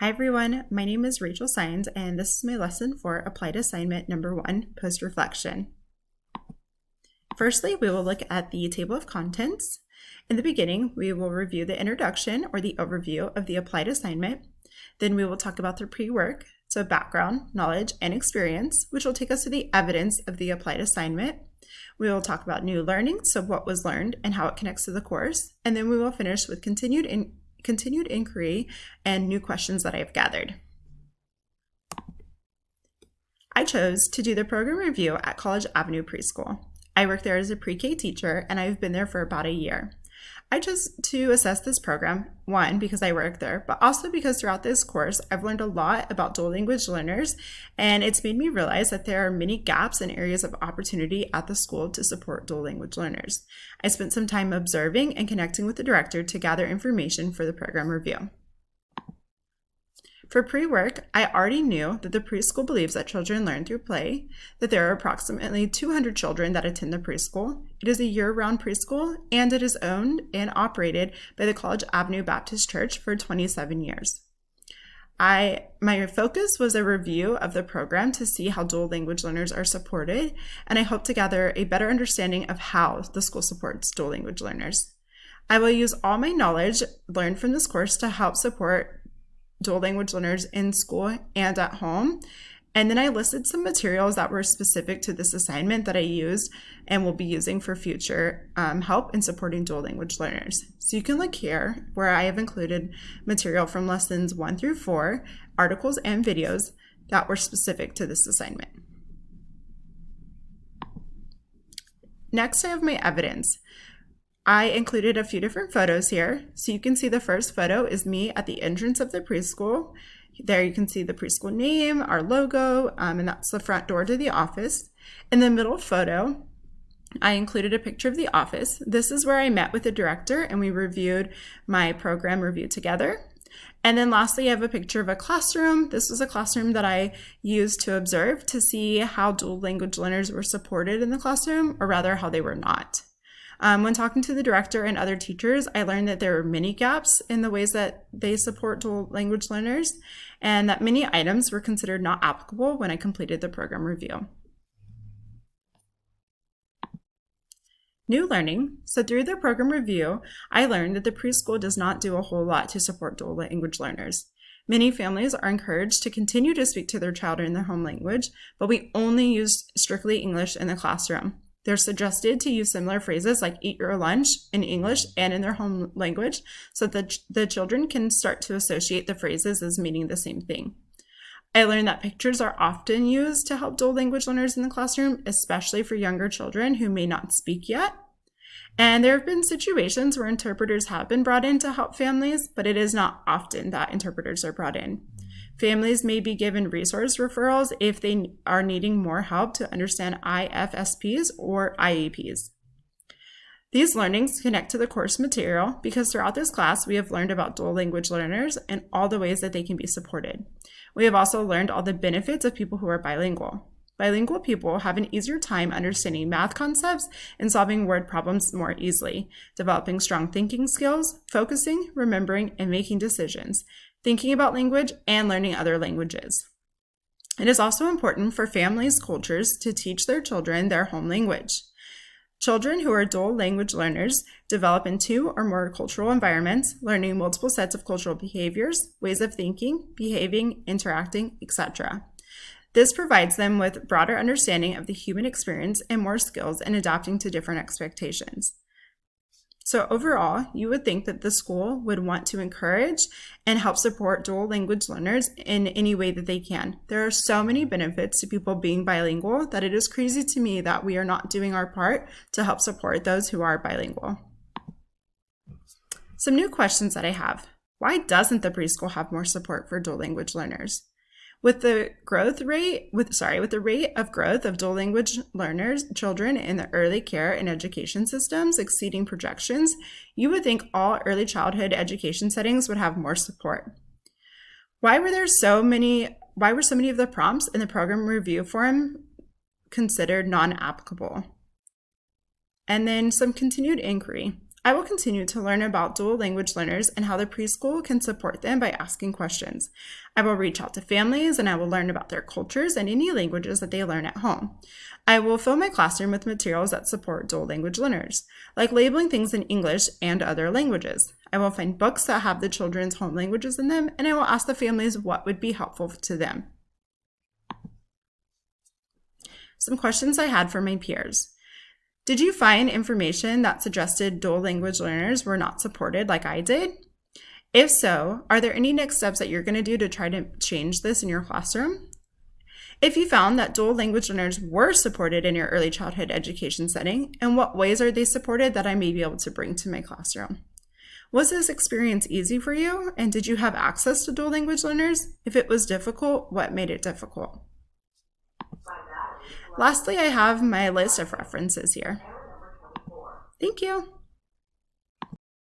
Hi everyone, my name is Rachel Sines and this is my lesson for Applied Assignment number 1, Post-Reflection. Firstly, we will look at the table of contents. In the beginning, we will review the introduction or the overview of the applied assignment. Then we will talk about the pre-work, so background, knowledge, and experience, which will take us to the evidence of the applied assignment. We will talk about new learning, so what was learned and how it connects to the course. And then we will finish with continued inquiry and new questions that I have gathered. I chose to do the program review at College Avenue Preschool. I work there as a pre-K teacher and I've been there for about a year. I chose to assess this program, one, because I work there, but also because throughout this course, I've learned a lot about dual language learners, and it's made me realize that there are many gaps and areas of opportunity at the school to support dual language learners. I spent some time observing and connecting with the director to gather information for the program review. For pre-work, I already knew that the preschool believes that children learn through play, that there are approximately 200 children that attend the preschool. It is a year-round preschool, and it is owned and operated by the College Avenue Baptist Church for 27 years. My focus was a review of the program to see how dual language learners are supported, and I hope to gather a better understanding of how the school supports dual language learners. I will use all my knowledge learned from this course to help support dual language learners in school and at home. And then I listed some materials that were specific to this assignment that I used and will be using for future help in supporting dual language learners. So you can look here where I have included material from lessons 1 through 4, articles and videos that were specific to this assignment. Next, I have my evidence. I included a few different photos here. So you can see the first photo is me at the entrance of the preschool. There you can see the preschool name, our logo, and that's the front door to the office. In the middle photo, I included a picture of the office. This is where I met with the director and we reviewed my program review together. And then lastly, I have a picture of a classroom. This was a classroom that I used to observe to see how dual language learners were supported in the classroom, or rather how they were not. When talking to the director and other teachers, I learned that there are many gaps in the ways that they support dual language learners, and that many items were considered not applicable when I completed the program review. New learning. So through the program review, I learned that the preschool does not do a whole lot to support dual language learners. Many families are encouraged to continue to speak to their child in their home language, but we only use strictly English in the classroom. They're suggested to use similar phrases like eat your lunch in English and in their home language so that the children can start to associate the phrases as meaning the same thing. I learned that pictures are often used to help dual language learners in the classroom, especially for younger children who may not speak yet. And there have been situations where interpreters have been brought in to help families, but it is not often that interpreters are brought in. Families may be given resource referrals if they are needing more help to understand IFSPs or IEPs. These learnings connect to the course material because throughout this class, we have learned about dual language learners and all the ways that they can be supported. We have also learned all the benefits of people who are bilingual. Bilingual people have an easier time understanding math concepts and solving word problems more easily, developing strong thinking skills, focusing, remembering, and making decisions, thinking about language, and learning other languages. It is also important for families' cultures to teach their children their home language. Children who are dual language learners develop in 2 or more cultural environments, learning multiple sets of cultural behaviors, ways of thinking, behaving, interacting, etc. This provides them with broader understanding of the human experience and more skills in adapting to different expectations. So overall, you would think that the school would want to encourage and help support dual language learners in any way that they can. There are so many benefits to people being bilingual that it is crazy to me that we are not doing our part to help support those who are bilingual. Some new questions that I have. Why doesn't the preschool have more support for dual language learners? With the rate of growth of dual language learners, children in the early care and education systems exceeding projections, you would think all early childhood education settings would have more support. Why were so many of the prompts in the program review form considered non-applicable? And then some continued inquiry. I will continue to learn about dual language learners and how the preschool can support them by asking questions. I will reach out to families and I will learn about their cultures and any languages that they learn at home. I will fill my classroom with materials that support dual language learners, like labeling things in English and other languages. I will find books that have the children's home languages in them, and I will ask the families what would be helpful to them. Some questions I had for my peers. Did you find information that suggested dual language learners were not supported like I did? If so, are there any next steps that you're going to do to try to change this in your classroom? If you found that dual language learners were supported in your early childhood education setting, in what ways are they supported that I may be able to bring to my classroom? Was this experience easy for you, and did you have access to dual language learners? If it was difficult, what made it difficult? Lastly, I have my list of references here. Thank you.